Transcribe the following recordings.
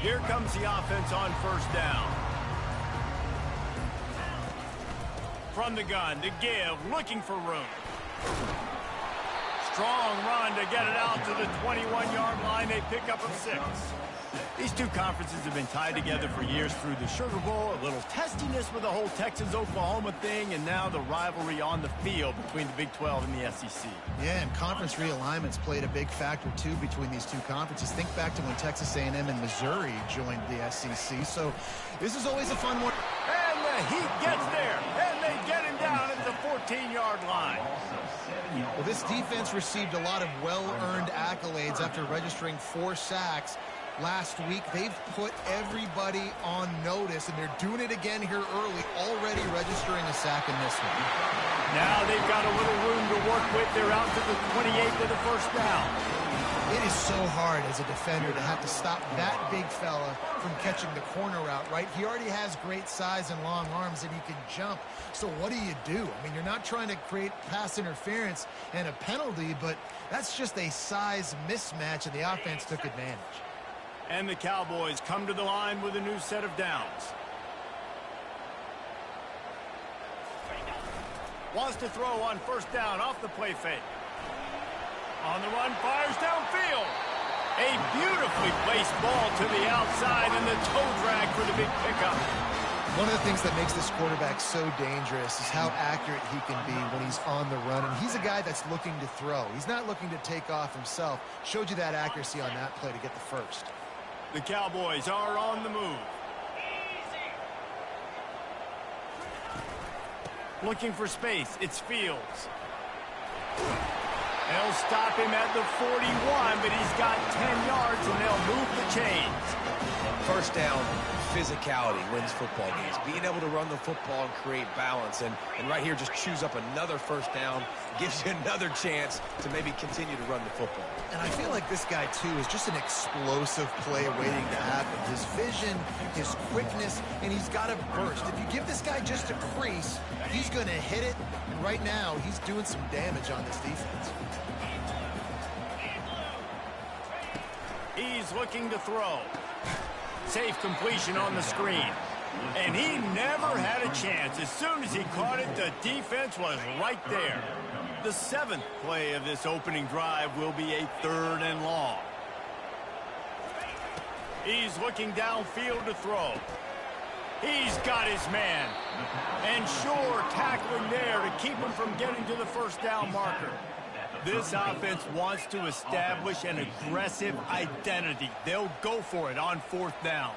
Here comes the offense on first down. From the gun to give, looking for room. Strong run to get it out to the 21-yard line. They pick up a 6. These two conferences have been tied together for years through the Sugar Bowl, a little testiness with the whole Texas-Oklahoma thing, and now the rivalry on the field between the Big 12 and the SEC. Yeah, and conference realignments played a big factor, too, between these two conferences. Think back to when Texas A&M and Missouri joined the SEC. So this is always a fun one. And the Heat gets there, and they get him down at the 14-yard line. Well, this defense received a lot of well-earned accolades after registering 4 sacks. Last week, they've put everybody on notice, and they're doing it again here early, already registering a sack in this one. Now they've got a little room to work with. They're out to the 28 to the first down. It is so hard as a defender to have to stop that big fella from catching the corner route, right? He already has great size and long arms, and he can jump. So what do? I mean, you're not trying to create pass interference and a penalty, but that's just a size mismatch, and the offense took advantage. And the Cowboys come to the line with a new set of downs. Wants to throw on first down off the play fake. On the run, fires downfield. A beautifully placed ball to the outside and the toe drag for the big pickup. One of the things that makes this quarterback so dangerous is how accurate he can be when he's on the run. And he's a guy that's looking to throw. He's not looking to take off himself. Showed you that accuracy on that play to get the first. The Cowboys are on the move. Looking for space. It's Fields. They'll stop him at the 41, but he's got 10 yards, and they'll move the chains. First down, physicality wins football games. Being able to run the football and create balance. And right here, just choose up another first down. Gives you another chance to maybe continue to run the football. And I feel like this guy, too, is just an explosive play waiting to happen. His vision, his quickness, and he's got a burst. If you give this guy just a crease, he's going to hit it. And right now, he's doing some damage on this defense. He's looking to throw. Safe completion on the screen. And he never had a chance. As soon as he caught it, the defense was right there. The 7th play of this opening drive will be a 3rd and long. He's looking downfield to throw. He's got his man. And sure, tackling there to keep him from getting to the first down marker. This offense wants to establish an aggressive identity. They'll go for it on 4th down.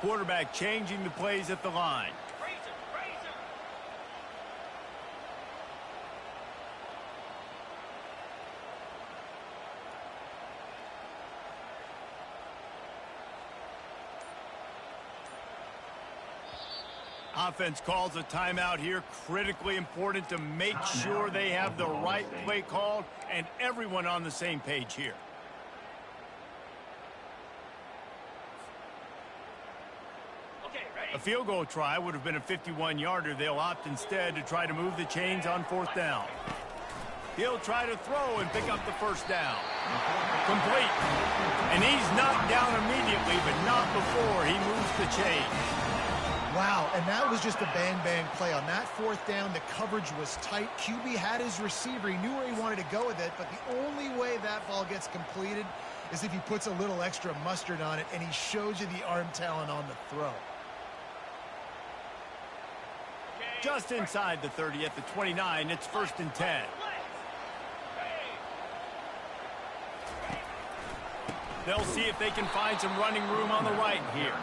Quarterback changing the plays at the line. Offense calls a timeout here. Critically important to make sure they have the right play called and everyone on the same page here. A field goal try would have been a 51-yarder. They'll opt instead to try to move the chains on 4th down. He'll try to throw and pick up the first down. Complete. And he's knocked down immediately, but not before he moves the chains. Wow, and that was just a bang-bang play. On that 4th down, the coverage was tight. QB had his receiver. He knew where he wanted to go with it, but the only way that ball gets completed is if he puts a little extra mustard on it, and he shows you the arm talent on the throw. Just inside the 30 at the 29, it's 1st and 10. They'll see if they can find some running room on the right here.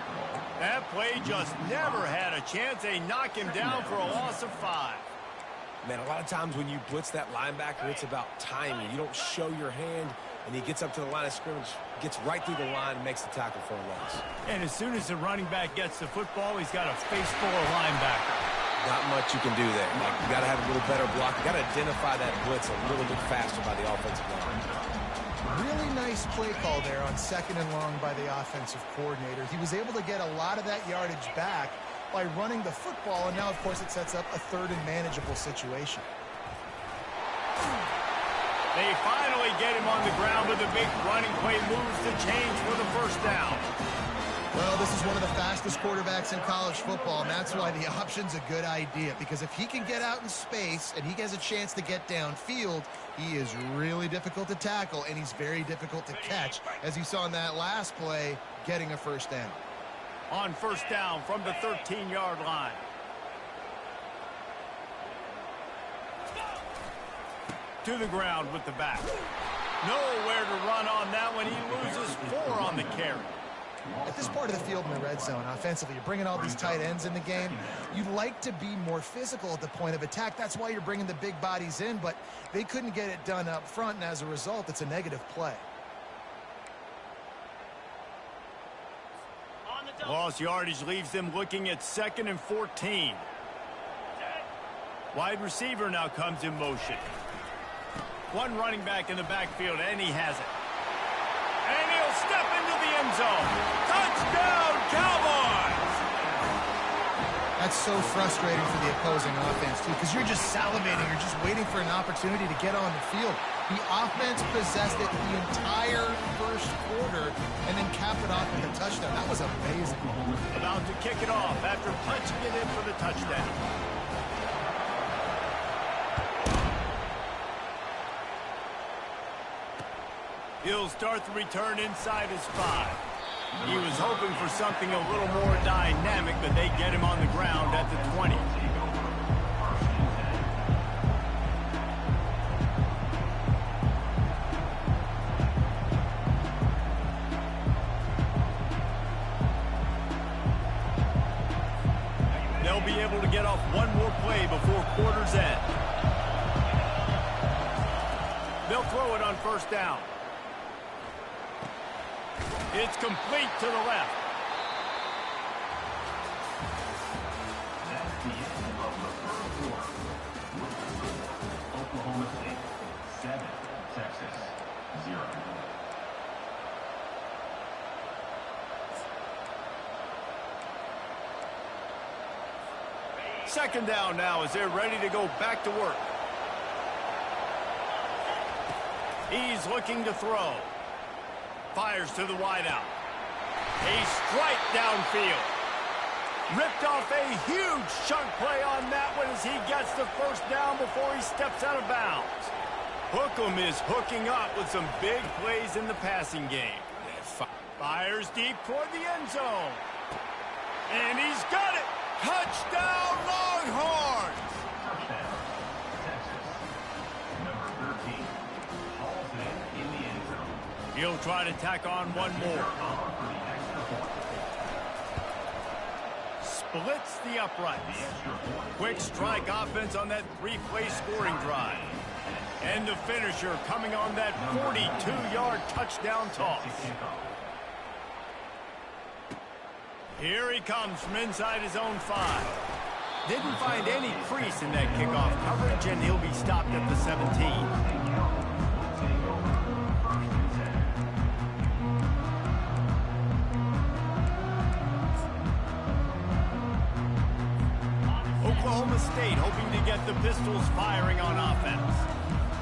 That play just never had a chance. They knock him down for a loss of 5. Man, a lot of times when you blitz that linebacker, it's about timing. You don't show your hand, and he gets up to the line of scrimmage, gets right through the line, and makes the tackle for a loss. And as soon as the running back gets the football, he's got a face full of linebacker. Not much you can do there. Like, you got to have a little better block. You got to identify that blitz a little bit faster by the offensive line. Really nice play call there on 2nd and long by the offensive coordinator. He was able to get a lot of that yardage back by running the football, and now, of course, it sets up a 3rd and manageable situation. They finally get him on the ground, but the big running play moves the chains for the first down. Well, this is one of the fastest quarterbacks in college football, and that's why the option's a good idea, because if he can get out in space and he has a chance to get downfield, he is really difficult to tackle, and he's very difficult to catch, as you saw in that last play, getting a first down. On first down from the 13-yard line. To the ground with the back. Nowhere to run on that one. He loses 4 on the carry. At this part of the field in the red zone, offensively, you're bringing all these tight ends in the game. You'd like to be more physical at the point of attack. That's why you're bringing the big bodies in, but they couldn't get it done up front, and as a result, it's a negative play. Lost yardage leaves them looking at 2nd and 14. Wide receiver now comes in motion. One running back in the backfield, and he has it. And he'll step into the end zone. Touchdown, Cowboys! That's so frustrating for the opposing offense, too, because you're just salivating. You're just waiting for an opportunity to get on the field. The offense possessed it the entire first quarter and then capped it off with a touchdown. That was amazing. About to kick it off after punching it in for the touchdown. He'll start the return inside his 5. He was hoping for something a little more dynamic, but they get him on the ground at the 20. They'll be able to get off one more play before quarter's end. They'll throw it on first down. It's complete to the left. That's the end of the first quarter. Oklahoma State 7, Texas 0. Second down now as they're ready to go back to work. He's looking to throw. Fires to the wideout. A strike downfield. Ripped off a huge chunk play on that one as he gets the first down before he steps out of bounds. Hookem is hooking up with some big plays in the passing game. Fires deep toward the end zone. And he's got it. Touchdown, Longhorns! Touchdown, Texas. Number 13. Hauls it in the end zone. He'll try to tack on one more. Splits the uprights. Quick strike offense on that 3-play scoring drive. And the finisher coming on that 42-yard touchdown toss. Here he comes from inside his own 5. Didn't find any crease in that kickoff coverage, and he'll be stopped at the 17. Oklahoma State hoping to get the Pistols firing on offense.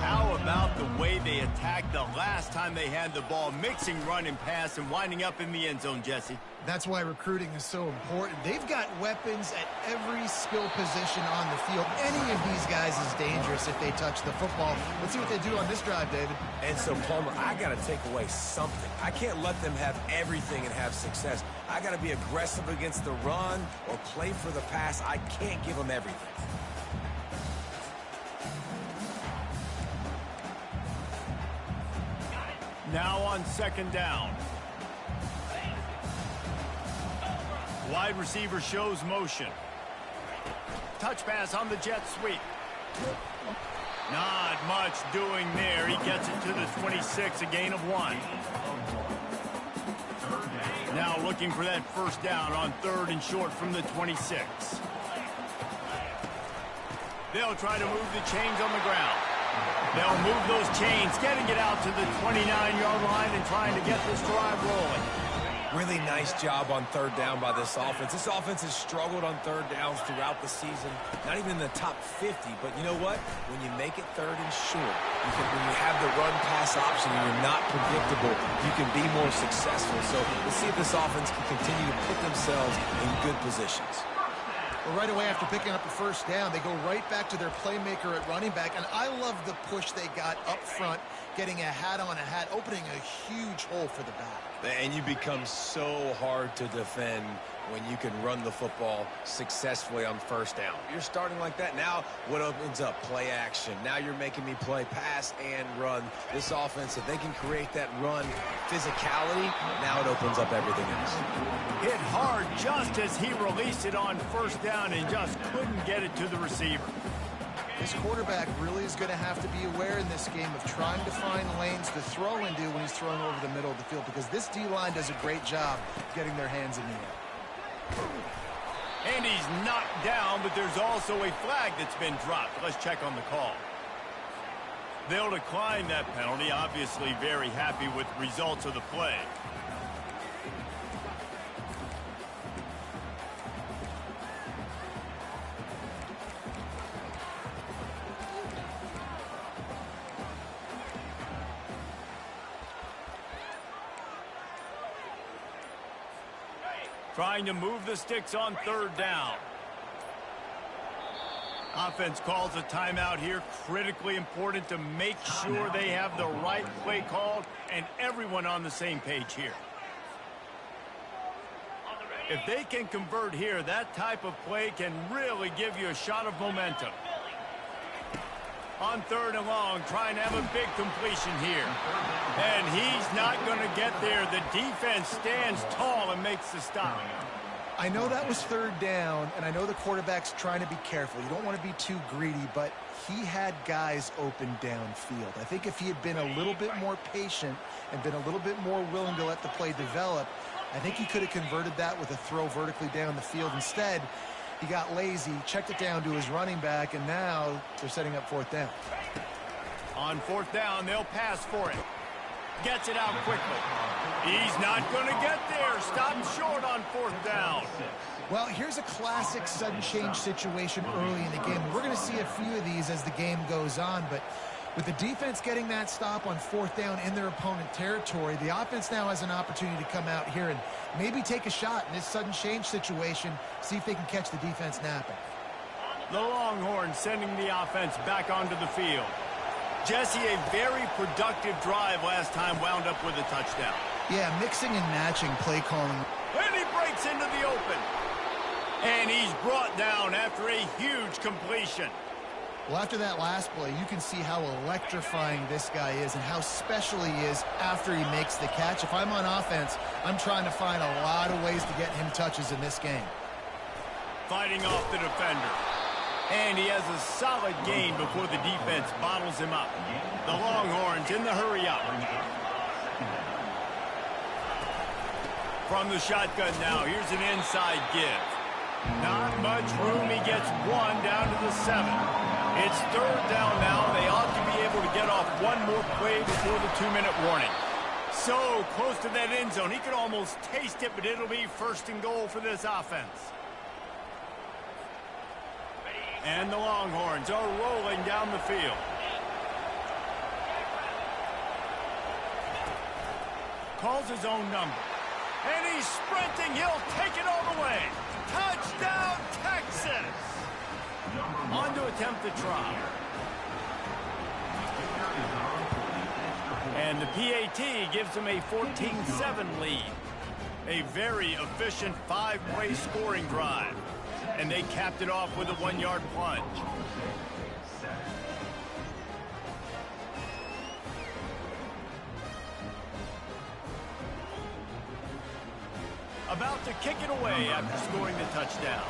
How about the way they attacked the last time they had the ball, mixing run and pass and winding up in the end zone, Jesse? That's why recruiting is so important. They've got weapons at every skill position on the field. Any of these guys is dangerous if they touch the football. Let's see what they do on this drive, David. And so, Palmer, I got to take away something. I can't let them have everything and have success. I got to be aggressive against the run or play for the pass. I can't give them everything. Now on second down. Wide receiver shows motion. Touch pass on the jet sweep. Not much doing there. He gets it to the 26, a gain of 1. Now looking for that first down on 3rd and short from the 26. They'll try to move the chains on the ground. They'll move those chains, getting it out to the 29-yard line and trying to get this drive rolling. Really nice job on third down by this offense. This offense has struggled on third downs throughout the season. Not even in the top 50, but you know what? When you make it third and short, when you have the run-pass option and you're not predictable, you can be more successful. So let's see if this offense can continue to put themselves in good positions. Well, right away after picking up the first down, they go right back to their playmaker at running back. And I love the push they got up front, getting a hat on a hat, opening a huge hole for the back. And you become so hard to defend when you can run the football successfully on first down. You're starting like that. Now what opens up? Play action. Now you're making me play pass and run. This offense, if they can create that run physicality, now it opens up everything else. Hit hard just as he released it on first down and just couldn't get it to the receiver. This quarterback really is going to have to be aware in this game of trying to find lanes to throw into when he's throwing over the middle of the field, because this D-line does a great job getting their hands in the air. And he's knocked down, but there's also a flag that's been dropped. Let's check on the call. They'll decline that penalty, obviously very happy with the results of the play. Trying to move the sticks on third down. Offense calls a timeout here. Critically important to make sure they have the right play called and everyone on the same page here. If they can convert here, that type of play can really give you a shot of momentum. On third and long, trying to have a big completion here. And he's not going to get there. The defense stands tall and makes the stop. I know that was third down, and I know the quarterback's trying to be careful. You don't want to be too greedy, but he had guys open downfield. I think if he had been a little bit more patient and been a little bit more willing to let the play develop, I think he could have converted that with a throw vertically down the field. Instead, he got lazy, checked it down to his running back, and now they're setting up fourth down. On fourth down, they'll pass for it. Gets it out quickly. He's not going to get there. Stopped short on fourth down. Well, here's a classic sudden change situation early in the game. We're going to see a few of these as the game goes on, but with the defense getting that stop on fourth down in their opponent territory, the offense now has an opportunity to come out here and maybe take a shot in this sudden change situation, see if they can catch the defense napping. The Longhorns sending the offense back onto the field. Jesse, a very productive drive last time, wound up with a touchdown. Yeah, mixing and matching play calling. And he breaks into the open. And he's brought down after a huge completion. Well, after that last play, you can see how electrifying this guy is and how special he is after he makes the catch. If I'm on offense, I'm trying to find a lot of ways to get him touches in this game. Fighting off the defender. And he has a solid gain before the defense bottles him up. The Longhorns in the hurry up. From the shotgun now, here's an inside give. Not much room. He gets one down to the 7. It's third down now. They ought to be able to get off one more play before the 2-minute warning. So close to that end zone. He could almost taste it, but it'll be first and goal for this offense. And the Longhorns are rolling down the field. Calls his own number. And he's sprinting. He'll take it all the way. Touchdown, Texas! On to attempt the try. And the PAT gives him a 14-7 lead. A very efficient 5-play scoring drive. And they capped it off with a 1-yard plunge. About to kick it away after scoring the touchdown.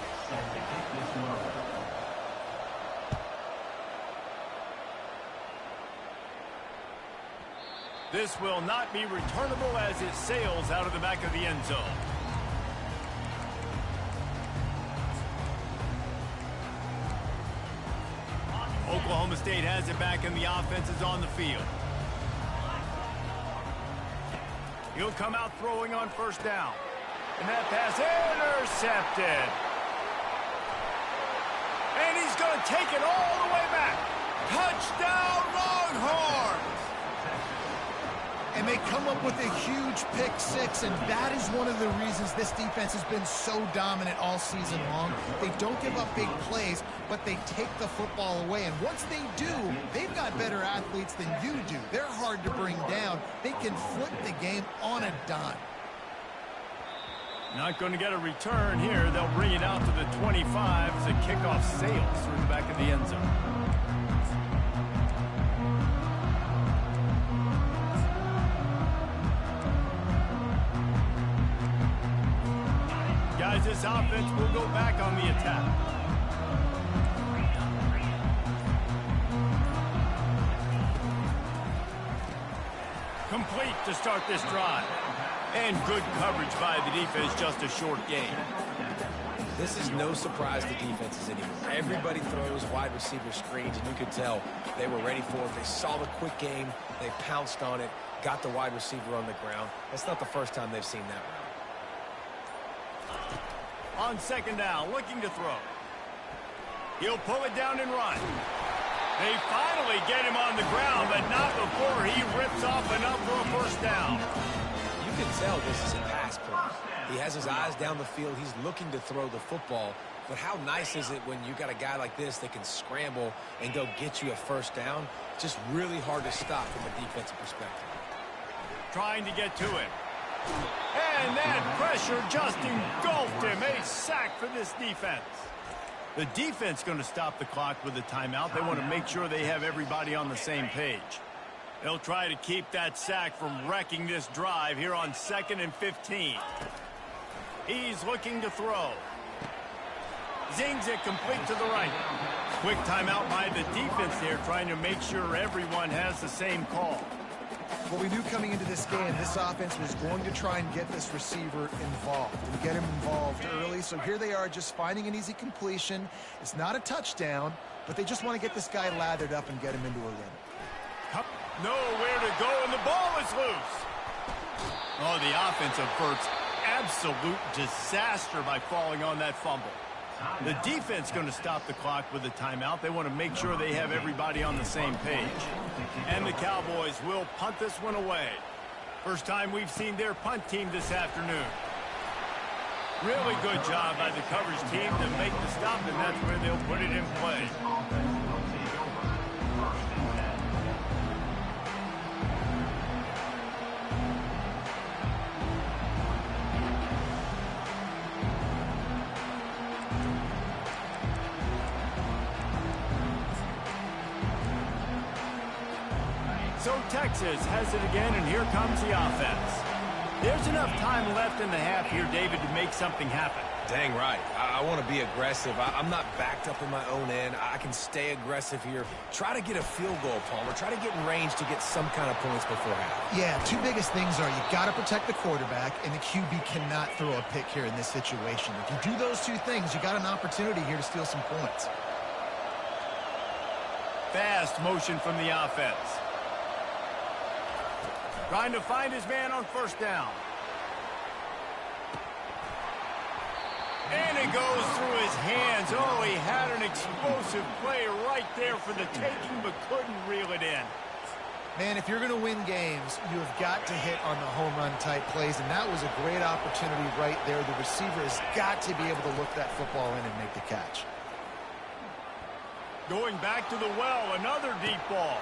This will not be returnable as it sails out of the back of the end zone. Oklahoma State has it back and the offense is on the field. He'll come out throwing on first down. And that pass intercepted. And he's going to take it all the way back. Touchdown, Longhorns! And they come up with a huge pick six, and that is one of the reasons this defense has been so dominant all season long. They don't give up big plays, but they take the football away. And once they do, they've got better athletes than you do. They're hard to bring down. They can flip the game on a dime. Not going to get a return here. They'll bring it out to the 25 as the kickoff sails through the back of the end zone. Guys, this offense will go back on the attack. Complete to start this drive. And good coverage by the defense, just a short gain. This is no surprise to defenses anymore. Everybody throws wide receiver screens, and you could tell they were ready for it. They saw the quick game. They pounced on it, got the wide receiver on the ground. That's not the first time they've seen that route. On second down, looking to throw. He'll pull it down and run. They finally get him on the ground, but not before he rips off enough for a first down. You can tell this is a pass play. He has his eyes down the field. He's looking to throw the football. But how nice is it when you got a guy like this that can scramble and go get you a first down? Just really hard to stop from a defensive perspective. Trying to get to it. And that pressure just engulfed him. A sack for this defense. The defense going to stop the clock with a timeout. They want to make sure they have everybody on the same page. They'll try to keep that sack from wrecking this drive here on 2nd and 15. He's looking to throw. Zings it complete to the right. Quick timeout by the defense there, trying to make sure everyone has the same call. Well, we knew coming into this game, this offense was going to try and get this receiver involved and get him involved early. So here they are just finding an easy completion. It's not a touchdown, but they just want to get this guy lathered up and get him into a rhythm. Nowhere to go, and the ball is loose. Oh, the offense averts absolute disaster by falling on that fumble. The defense going to stop the clock with a timeout. They want to make sure they have everybody on the same page. And the Cowboys will punt this one away. First time we've seen their punt team this afternoon. Really good job by the coverage team to make the stop, and that's where they'll put it in play. So Texas has it again, and here comes the offense. There's enough time left in the half here, David, to make something happen. Dang right. I want to be aggressive. I'm not backed up in my own end. I can stay aggressive here. Try to get a field goal, Palmer. Try to get in range to get some kind of points before half. Yeah, two biggest things are you got to protect the quarterback, and the QB cannot throw a pick here in this situation. If you do those two things, you got an opportunity here to steal some points. Fast motion from the offense. Trying to find his man on first down. And it goes through his hands. Oh, he had an explosive play right there for the taking, but couldn't reel it in. Man, if you're going to win games, you have got to hit on the home run type plays, and that was a great opportunity right there. The receiver has got to be able to look that football in and make the catch. Going back to the well, another deep ball.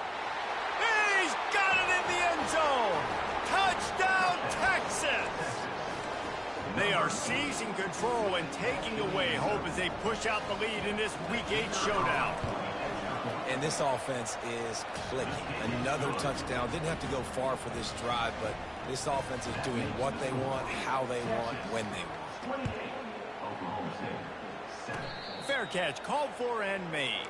He's got it in the end zone. Touchdown, Texas. They are seizing control and taking away hope as they push out the lead in this Week 8 showdown. And this offense is clicking. Another touchdown. Didn't have to go far for this drive, but this offense is doing what they want, how they want, when they want. Fair catch, called for and made.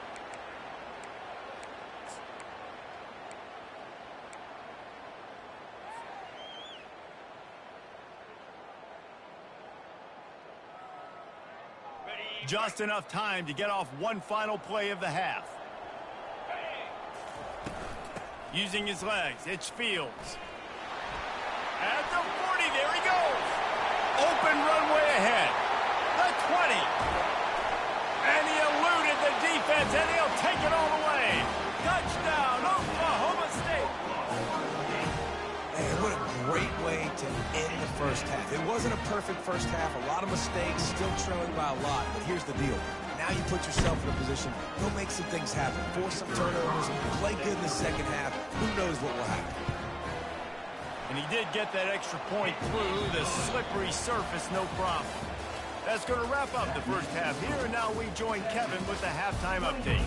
Just enough time to get off one final play of the half. Using his legs, it's Fields. At the 40, there he goes. Open runway ahead. The 20. And he eluded the defense, and he'll take it all the way. Touchdown, Oklahoma State. Man, what a great way to end the first half. It wasn't a perfect first half. A lot of mistakes, still trailing by a lot. But here's the deal. Now you put yourself in a position, go make some things happen. Force some turnovers, play good in the second half. Who knows what will happen? And he did get that extra point through the slippery surface, no problem. That's going to wrap up the first half here, and now we join Kevin with the halftime update.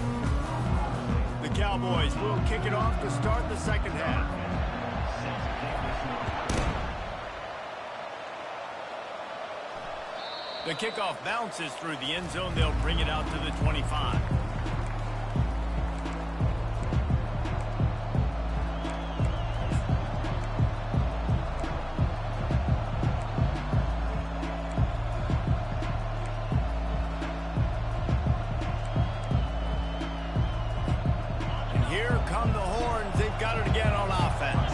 The Cowboys will kick it off to start the second half. The kickoff bounces through the end zone. They'll bring it out to the 25. And here come the horns. They've got it again on offense.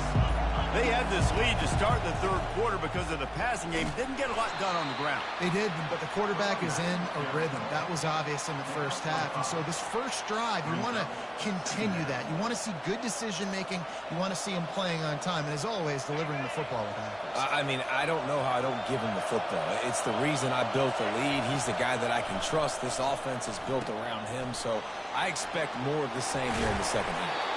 They had this lead to start the third quarter because of the passing game. Didn't get a lot done on the ground. They did, but the quarterback is in a rhythm. That was obvious in the first half. And so this first drive, you want to continue that. You want to see good decision-making. You want to see him playing on time. And as always, delivering the football with accuracy. I mean, I don't know how I don't give him the football. It's the reason I built the lead. He's the guy that I can trust. This offense is built around him. So I expect more of the same here in the second half.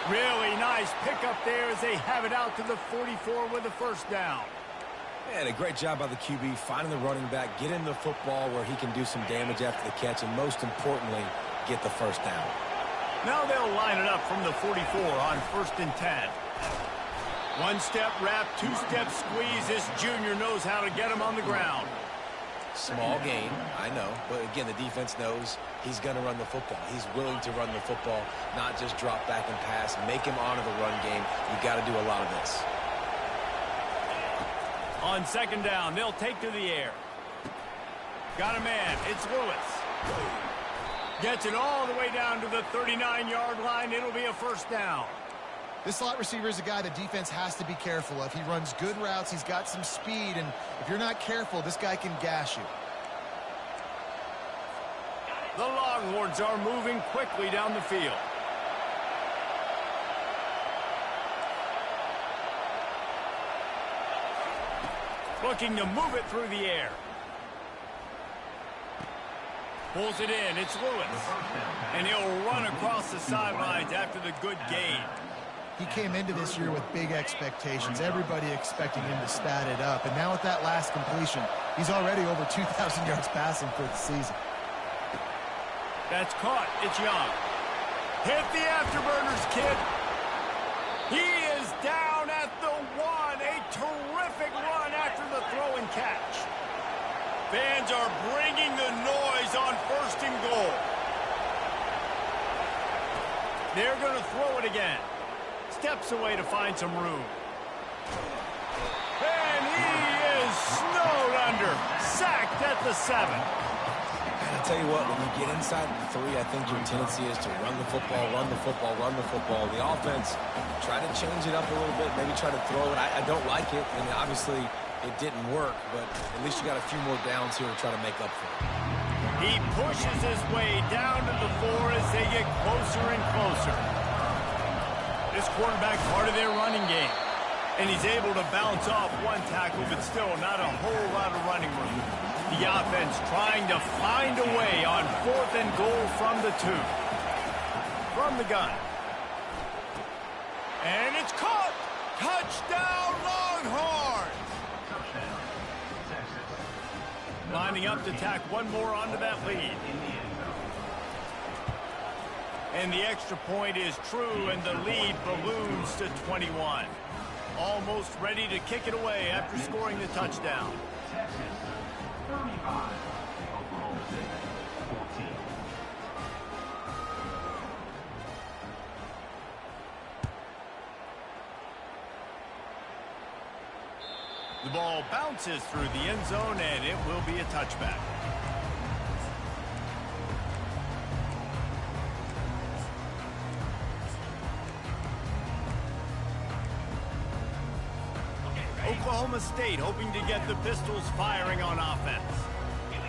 Really nice pickup there as they have it out to the 44 with a first down. Man, a great job by the QB finding the running back, get him the football where he can do some damage after the catch, and most importantly, get the first down. Now they'll line it up from the 44 on 1st and 10. One-step wrap, two-step squeeze. This junior knows how to get him on the ground. Small gain, I know, but again, the defense knows he's going to run the football. He's willing to run the football, not just drop back and pass, make him honor the run game. You got to do a lot of this. On 2nd down, they'll take to the air. Got a man, it's Lewis. Gets it all the way down to the 39-yard line. It'll be a first down. This slot receiver is a guy the defense has to be careful of. He runs good routes. He's got some speed, and if you're not careful, this guy can gash you. The Longhorns are moving quickly down the field. Looking to move it through the air. Pulls it in. It's Lewis. And he'll run across the sidelines after the good gain. He came into this year with big expectations. Everybody expecting him to stat it up. And now with that last completion, he's already over 2,000 yards passing for the season. That's caught. It's Young. Hit the afterburners, kid. He is down at the 1. A terrific run after the throw and catch. Fans are bringing the noise on 1st and goal. They're going to throw it again. Steps away to find some room. And he is snowed under. Sacked at the 7. And I tell you what, when you get inside the 3, I think your tendency is to run the football, run the football, run the football. The offense, try to change it up a little bit, maybe try to throw it. I don't like it, and obviously it didn't work, but at least you got a few more downs here to try to make up for it. He pushes his way down to the 4 as they get closer and closer. This quarterback part of their running game. And he's able to bounce off one tackle, but still not a whole lot of running room. The offense trying to find a way on 4th and goal from the 2. From the gun. And it's caught! Touchdown, Longhorns! Lining up to tack one more onto that lead. And the extra point is true, and the lead balloons to 21. Almost ready to kick it away after scoring the touchdown. Texas, 35. Oklahoma State, 14. The ball bounces through the end zone, and it will be a touchback. Oklahoma State hoping to get the Pistols firing on offense.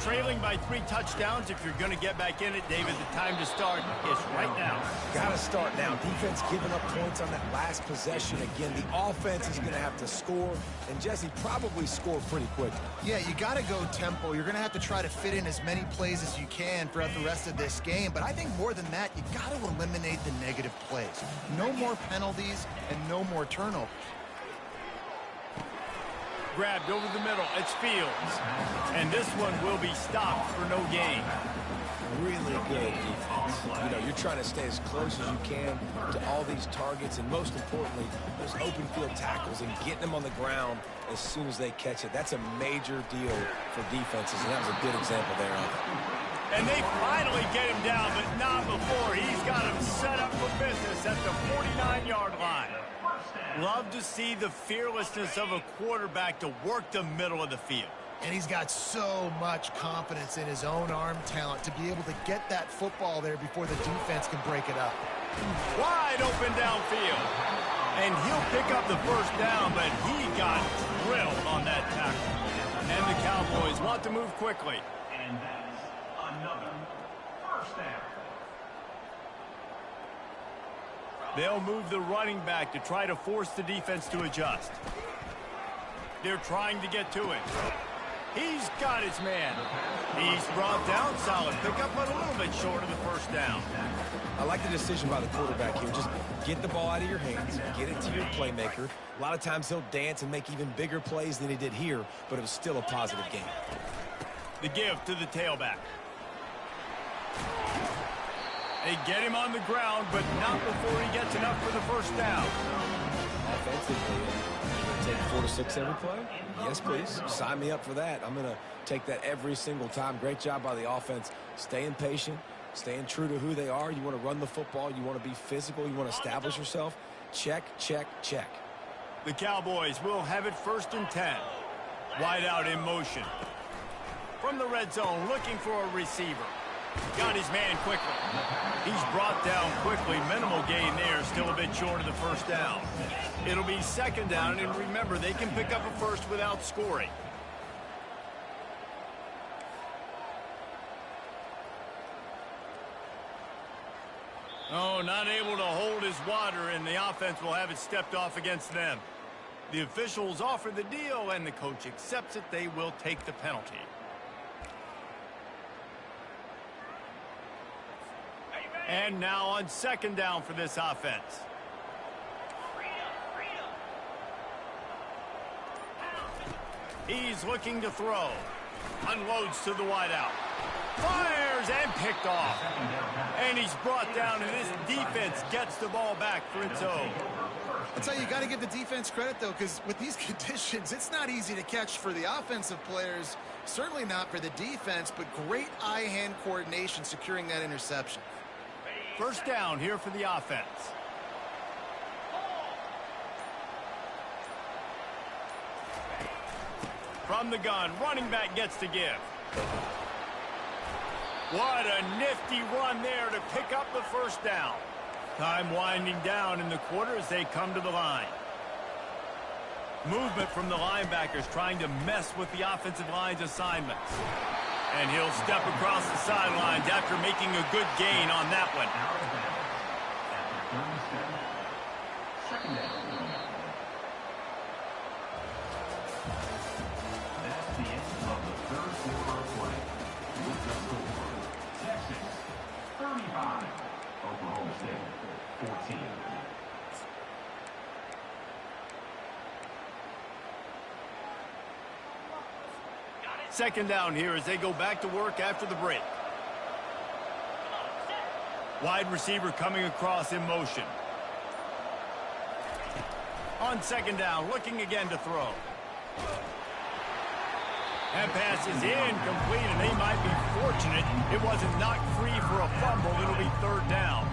Trailing by 3 touchdowns. If you're going to get back in it, David, the time to start is right now. Got to start now. Defense giving up points on that last possession. Again, the offense is going to have to score, and Jesse probably score pretty quickly. Yeah, you got to go tempo. You're going to have to try to fit in as many plays as you can throughout the rest of this game. But I think more than that, you got to eliminate the negative plays. No more penalties and no more turnovers. Grabbed over the middle. It's Fields. And this one will be stopped for no gain. Really good defense. You know, you're trying to stay as close as you can to all these targets, and most importantly, those open field tackles and getting them on the ground as soon as they catch it. That's a major deal for defenses, and that was a good example there of it. And they finally get him down, but not before. He's got him set up for business at the 49-yard line. Love to see the fearlessness of a quarterback to work the middle of the field. And he's got so much confidence in his own arm talent to be able to get that football there before the defense can break it up. Wide open downfield. And he'll pick up the first down, but he got drilled on that tackle. And the Cowboys want to move quickly. And that is another first down. They'll move the running back to try to force the defense to adjust. They're trying to get to it. He's got his man. He's brought down. Solid pickup, but a little bit short of the first down. I like the decision by the quarterback here. Just get the ball out of your hands, get it to your playmaker. A lot of times he'll dance and make even bigger plays than he did here, but it was still a positive game. The give to the tailback. They get him on the ground, but not before he gets enough for the first down. Offensively, take 4 to 6 every play? Yes, please. Sign me up for that. I'm going to take that every single time. Great job by the offense. Staying patient, staying true to who they are. You want to run the football. You want to be physical. You want to establish yourself. Check, check, check. The Cowboys will have it 1st and 10. Wide out in motion. From the red zone, looking for a receiver. Got his man quickly. He's brought down quickly. Minimal gain there. Still a bit short of the first down. It'll be 2nd down, and remember, they can pick up a first without scoring. Oh, not able to hold his water, and the offense will have it stepped off against them. The officials offer the deal, and the coach accepts it. They will take the penalty. And now on 2nd down for this offense. He's looking to throw. Unloads to the wideout. Fires and picked off. And he's brought down, and this defense gets the ball back for its own. I'll tell you, you got to give the defense credit, though, because with these conditions, it's not easy to catch for the offensive players. Certainly not for the defense, but great eye-hand coordination securing that interception. 1st down here for the offense. From the gun, running back gets to give. What a nifty run there to pick up the 1st down. Time winding down in the quarter as they come to the line. Movement from the linebackers trying to mess with the offensive line's assignments. And he'll step across the sidelines after making a good gain on that one. Second down. That's the end of the 3rd quarter of play. With the score, Texas 35, Oklahoma State 14. 2nd down here as they go back to work after the break. Wide receiver coming across in motion. On 2nd down, looking again to throw. That pass is incomplete, and they might be fortunate it wasn't knocked free for a fumble. It'll be 3rd down.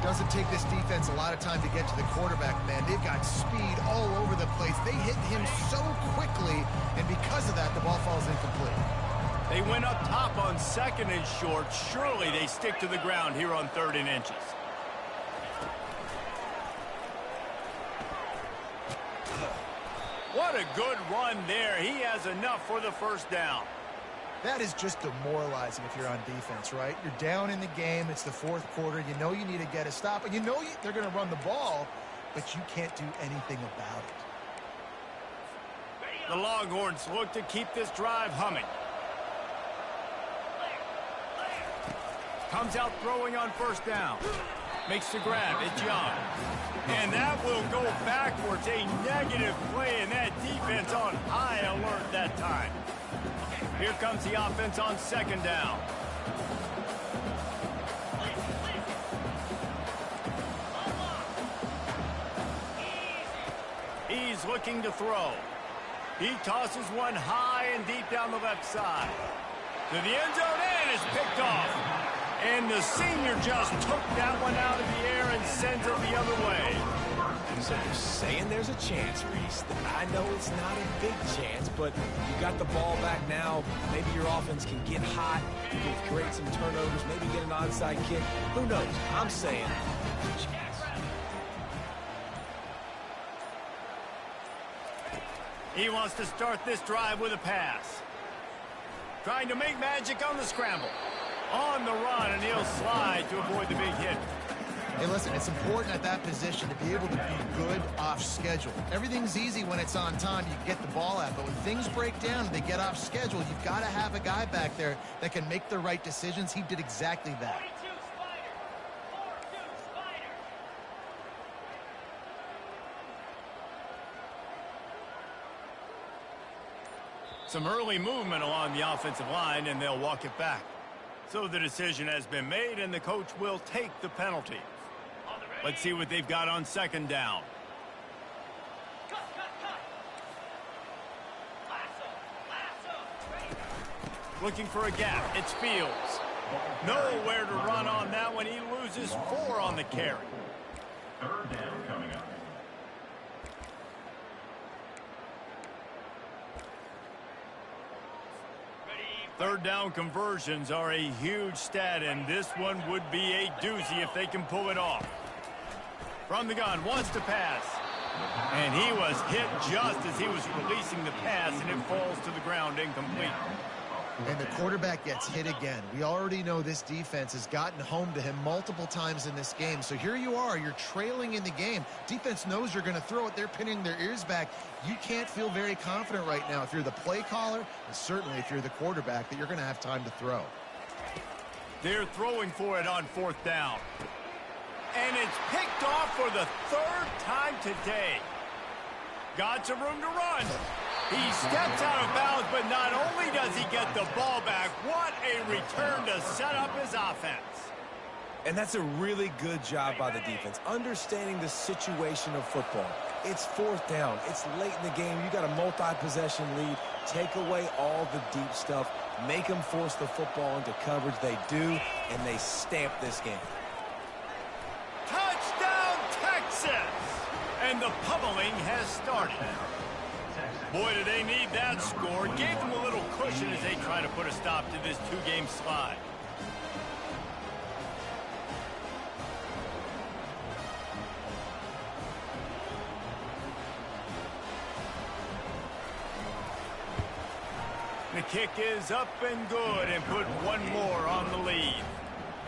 Doesn't take this defense a lot of time to get to the quarterback, man. They've got speed all over the place. They hit him so quickly, and because of that, the ball falls incomplete. They went up top on 2nd and short. Surely they stick to the ground here on 3rd and inches. What What a good run there. He has enough for the first down. That is just demoralizing if you're on defense, right? You're down in the game. It's the fourth quarter. You know you need to get a stop, and you know they're going to run the ball, but you can't do anything about it. The Longhorns look to keep this drive humming. Comes out throwing on first down. Makes the grab. It's Young. And that will go backwards. A negative play, and that defense on high alert that time. Here comes the offense on second down. He's looking to throw. He tosses one high and deep down the left side. To the end zone, and it's picked off. And the senior just took that one out of the air and sends it the other way. So you're saying there's a chance, Reese. I know it's not a big chance, but you got the ball back now. Maybe your offense can get hot, you can create some turnovers, maybe get an onside kick. Who knows? I'm saying there's a chance. He wants to start this drive with a pass. Trying to make magic on the scramble. On the run, and he'll slide to avoid the big hit. Hey, listen, it's important at that position to be able to be good off schedule. Everything's easy when it's on time. You get the ball out. But when things break down and they get off schedule, you've got to have a guy back there that can make the right decisions. He did exactly that. Some early movement along the offensive line, and they'll walk it back. So the decision has been made, and the coach will take the penalty. Let's see what they've got on second down. Looking for a gap. It's Fields. Nowhere to run on that one. He loses 4 on the carry. Third down coming up. Third down conversions are a huge stat, and this one would be a doozy if they can pull it off. From the gun, wants to pass. And he was hit just as he was releasing the pass, and it falls to the ground incomplete. And the quarterback gets hit again. We already know this defense has gotten home to him multiple times in this game. So here you are, you're trailing in the game. Defense knows you're going to throw it. They're pinning their ears back. You can't feel very confident right now if you're the play caller, and certainly if you're the quarterback, that you're going to have time to throw. They're throwing for it on fourth down. And it's picked off for the 3rd time today. Got some room to run. He steps out of bounds, but not only does he get the ball back, what a return to set up his offense. And that's a really good job by the defense, understanding the situation of football. It's fourth down. It's late in the game. You got a multi-possession lead. Take away all the deep stuff. Make them force the football into coverage. They do, and they stamp this game. Touchdown, Texas! And the pummeling has started. Boy, do they need that score. Gave them a little cushion as they try to put a stop to this 2-game slide. The kick is up and good, and put one more on the lead.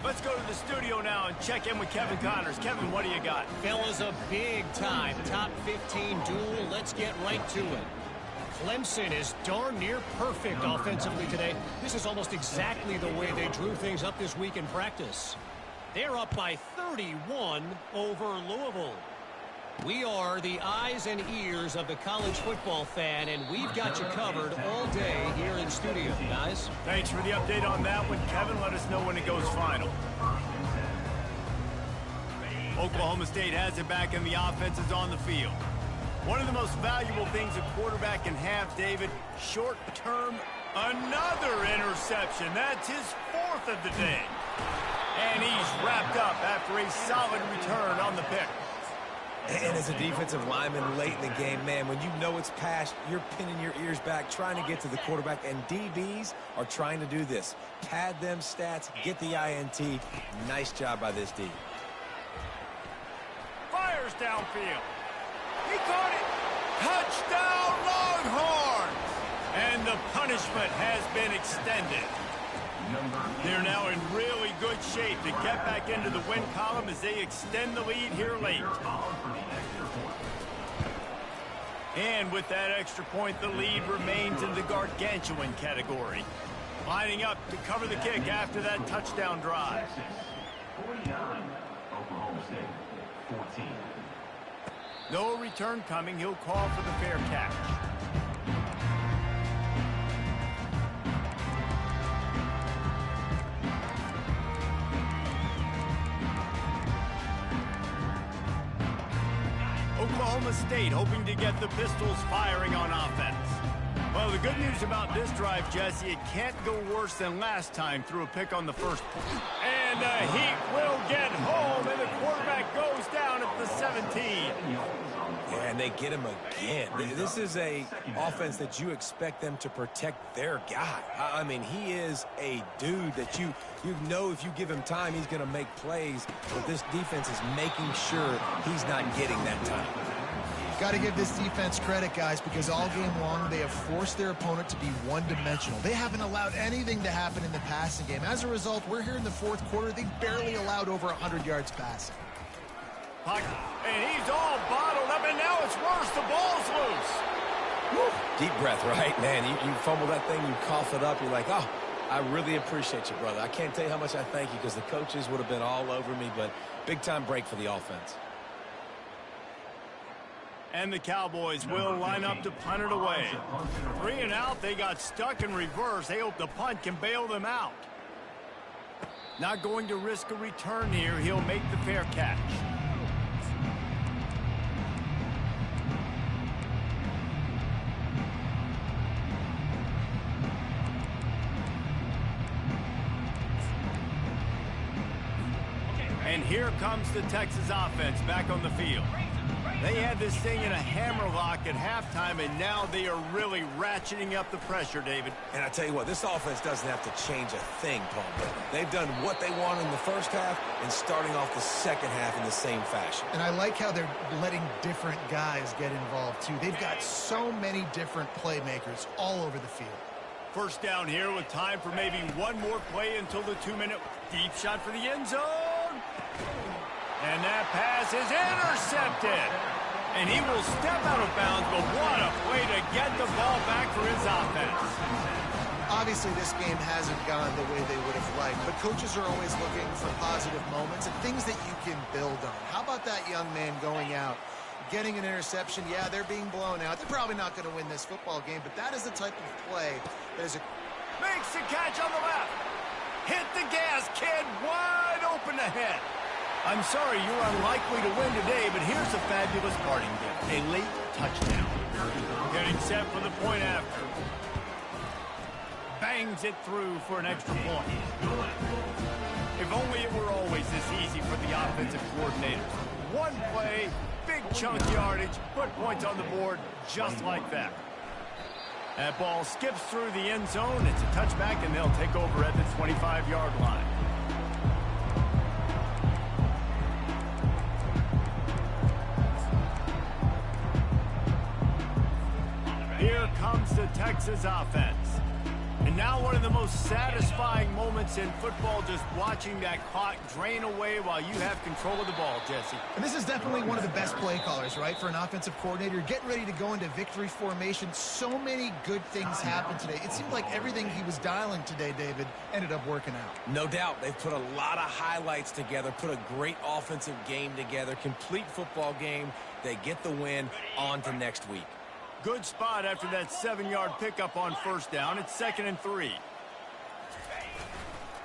Let's go to the studio now and check in with Kevin Connors. Kevin, what do you got? Fellas, a big-time top 15 duel. Let's get right to it. Clemson is darn near perfect offensively today. This is almost exactly the way they drew things up this week in practice. They're up by 31 over Louisville. We are the eyes and ears of the college football fan, and we've got you covered all day here in studio, guys. Thanks for the update on that one, Kevin. Let us know when it goes final. Oklahoma State has it back, and the offense is on the field. One of the most valuable things a quarterback can have, David, short-term, another interception. That's his 4th of the day. And he's wrapped up after a solid return on the pick. And as a defensive lineman late in the game, man, when you know it's passed, you're pinning your ears back, trying to get to the quarterback, and DBs are trying to do this. Pad them stats, get the INT. Nice job by this D. Fires downfield. He caught it. Touchdown, Longhorn! And the punishment has been extended. They're now in really good shape to get back into the win column as they extend the lead here late. And with that extra point, the lead remains in the gargantuan category. Lining up to cover the kick after that touchdown drive. 49, Oklahoma State, 14. No return coming. He'll call for the fair catch. Oklahoma State hoping to get the Pistols firing on offense. Well, the good news about this drive, Jesse, it can't go worse than last time through a pick on the first point. And the Heat will get home, and the quarterback goes down at the 17. Yeah, and they get him again. This is a offense that you expect them to protect their guy. I mean, he is a dude that you know if you give him time, he's going to make plays. But this defense is making sure he's not getting that time. Got to give this defense credit, guys, because all game long they have forced their opponent to be one-dimensional. They haven't allowed anything to happen in the passing game. As a result, we're here in the fourth quarter. They barely allowed over 100 yards passing. And he's all bottled up, and now it's worse. The ball's loose. Woo. Deep breath, right? Man, you fumble that thing, you cough it up, you're like, oh, I really appreciate you, brother. I can't tell you how much I thank you because the coaches would have been all over me, but big-time break for the offense. And the Cowboys will line up to punt it away. 3 and out, they got stuck in reverse. They hope the punt can bail them out. Not going to risk a return here. He'll make the fair catch. And here comes the Texas offense back on the field. They had this thing in a hammerlock at halftime, and now they are really ratcheting up the pressure, David. And I tell you what, this offense doesn't have to change a thing, Paul. They've done what they want in the first half and starting off the second half in the same fashion. And I like how they're letting different guys get involved, too. They've got so many different playmakers all over the field. First down here with time for maybe one more play until the 2-minute deep shot for the end zone. And that pass is intercepted. And he will step out of bounds, but what a play to get the ball back for his offense. Obviously, this game hasn't gone the way they would have liked, but coaches are always looking for positive moments and things that you can build on. How about that young man going out, getting an interception? Yeah, they're being blown out. They're probably not going to win this football game, but that is the type of play that is a... Makes the catch on the left. Hit the gas, kid. Wide open ahead. I'm sorry you're unlikely to win today, but here's a fabulous parting gift. A late touchdown. Getting set for the point after. Bangs it through for an extra point. If only it were always this easy for the offensive coordinator. One play, big chunk yardage, put points on the board just like that. That ball skips through the end zone. It's a touchback, and they'll take over at the 25-yard line. Here comes the Texas offense. And now one of the most satisfying moments in football, just watching that clock drain away while you have control of the ball, Jesse. And this is definitely one of the best play callers, right, for an offensive coordinator. Getting ready to go into victory formation. So many good things happened today. It seemed like everything he was dialing today, David, ended up working out. No doubt. They've put a lot of highlights together, put a great offensive game together, complete football game. They get the win. On to next week. Good spot after that 7-yard pickup on first down. It's 2nd and 3.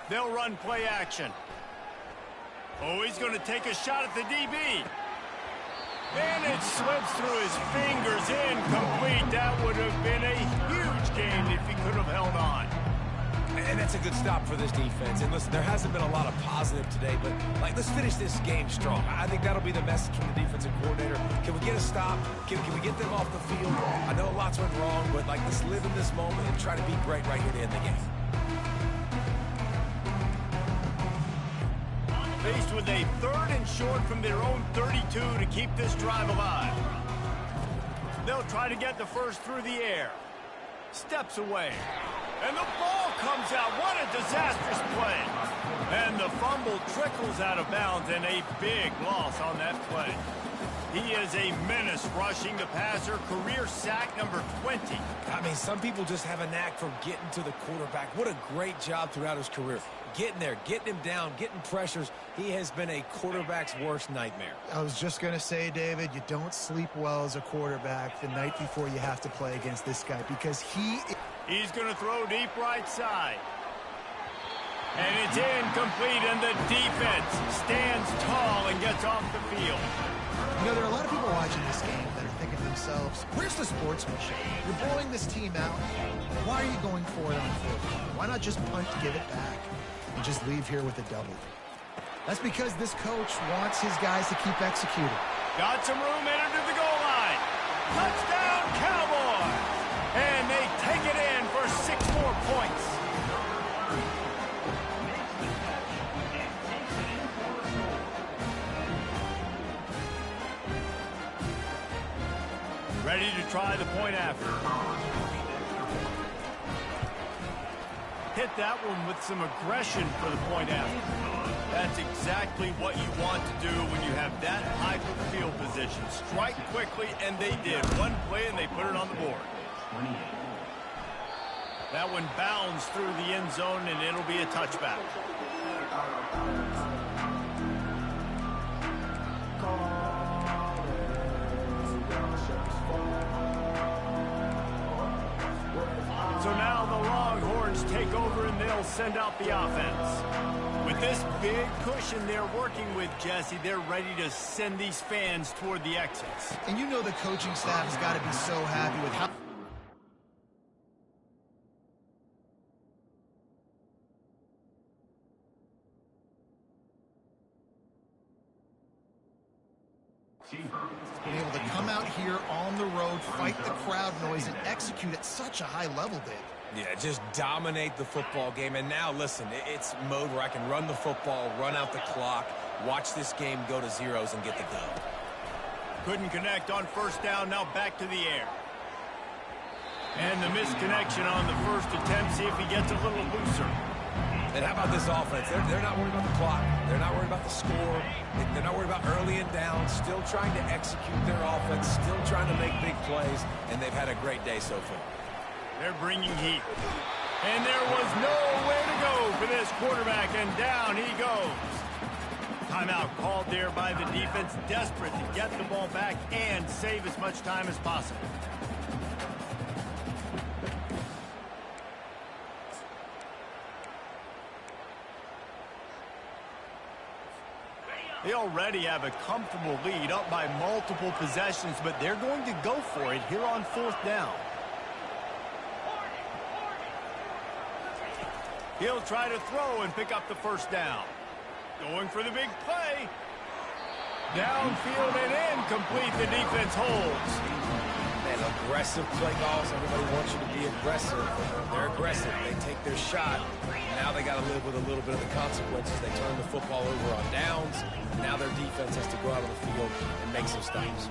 They'll run play action. Oh, he's going to take a shot at the DB. And it slips through his fingers, incomplete. That would have been a huge game if he could have held on. And that's a good stop for this defense. And listen, there hasn't been a lot of positive today, but let's finish this game strong. I think that'll be the message from the defensive coordinator. Can we get a stop? Can we get them off the field? I know lots went wrong, but let's live in this moment and try to be great right here to end the game. Faced with a 3rd and short from their own 32 to keep this drive alive. They'll try to get the first through the air. Steps away. And the ball comes out. What a disastrous play. And the fumble trickles out of bounds, and a big loss on that play. He is a menace rushing the passer. Career sack number 20. I mean, some people just have a knack for getting to the quarterback. What a great job throughout his career. Getting there, getting him down, getting pressures. He has been a quarterback's worst nightmare. I was just going to say, David, you don't sleep well as a quarterback the night before you have to play against this guy because He's going to throw deep right side. And it's incomplete, and the defense stands tall and gets off the field. You know, there are a lot of people watching this game that are thinking to themselves, where's the sportsmanship? You're blowing this team out. Why are you going for it on fourth down? Why not just punt, give it back, and just leave here with a double? That's because this coach wants his guys to keep executing. Got some room headed to the goal line. Touchdown, Cowboy! And they take it in for 6 more points. Ready to try the point after. Hit that one with some aggression for the point after. That's exactly what you want to do when you have that type of field position. Strike quickly, and they did. One play, and they put it on the board. That one bounds through the end zone, and it'll be a touchback. So now the Longhorns take over, and they'll send out the offense. With this big cushion they're working with, Jesse, they're ready to send these fans toward the exits. And you know the coaching staff has got to be so happy with how... being able to come out here on the road, fight the crowd noise, and execute at such a high level, Dave. Yeah, just dominate the football game. And now, listen, it's mode where I can run the football, run out the clock, watch this game go to zeros and get the dub. Couldn't connect on first down, now back to the air. And the misconnection on the first attempt, see if he gets a little looser. And how about this offense? They're not worried about the clock. They're not worried about the score. They're not worried about early and down. Still trying to execute their offense. Still trying to make big plays. And they've had a great day so far. They're bringing heat. And there was nowhere to go for this quarterback. And down he goes. Timeout called there by the defense. Desperate to get the ball back and save as much time as possible. They already have a comfortable lead, up by multiple possessions, but they're going to go for it here on fourth down. He'll try to throw and pick up the first down. Going for the big play. Downfield and incomplete. The defense holds. Man, aggressive play calls. Everybody wants you to be aggressive. They're aggressive. They take their shot. Now they got to live with a little bit of the consequences. They turn the football over on downs. Now their defense has to go out on the field and make some stops.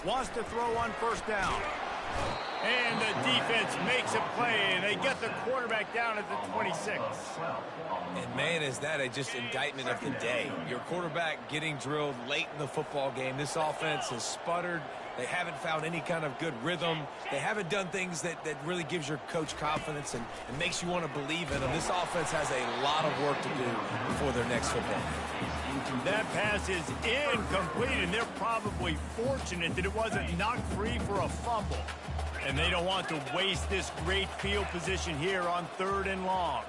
Wants to throw on first down. And the defense makes a play, and they get the quarterback down at the 26. And, man, is that a just indictment of the day. Your quarterback getting drilled late in the football game. This offense has sputtered. They haven't found any kind of good rhythm. They haven't done things that really gives your coach confidence and makes you want to believe in them. This offense has a lot of work to do before their next football game. That pass is incomplete, and they're probably fortunate that it wasn't knocked free for a fumble. And they don't want to waste this great field position here on third and long.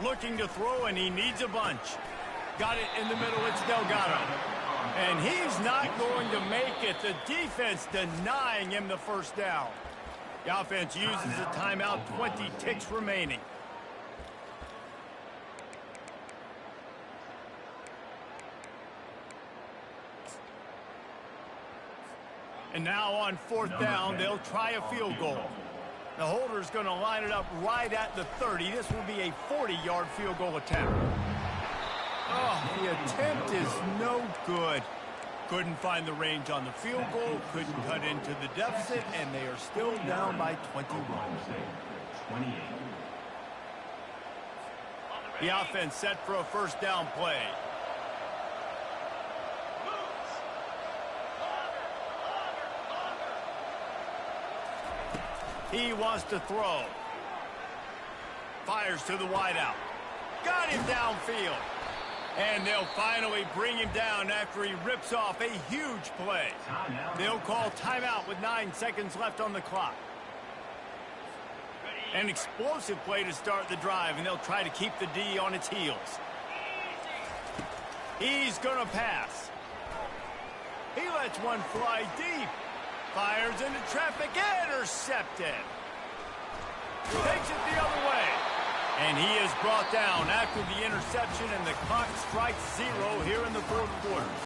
Looking to throw, and he needs a bunch. Got it in the middle. It's Delgado. And he's not going to make it. The defense denying him the first down. The offense uses a timeout, 20 ticks remaining. And now on fourth down, they'll try a field goal. The holder's going to line it up right at the 30. This will be a 40-yard field goal attempt. Oh, the attempt is no good. Couldn't find the range on the field goal, couldn't cut into the deficit, and they are still down by 21. 28. The offense set for a first down play. He wants to throw. Fires to the wideout. Got him downfield. And they'll finally bring him down after he rips off a huge play. They'll call timeout with 9 seconds left on the clock. An explosive play to start the drive, and they'll try to keep the D on its heels. He's going to pass. He lets one fly deep. Fires into traffic, intercepted. Takes it the other way. And he is brought down after the interception, and the clock strikes 0 here in the fourth quarter.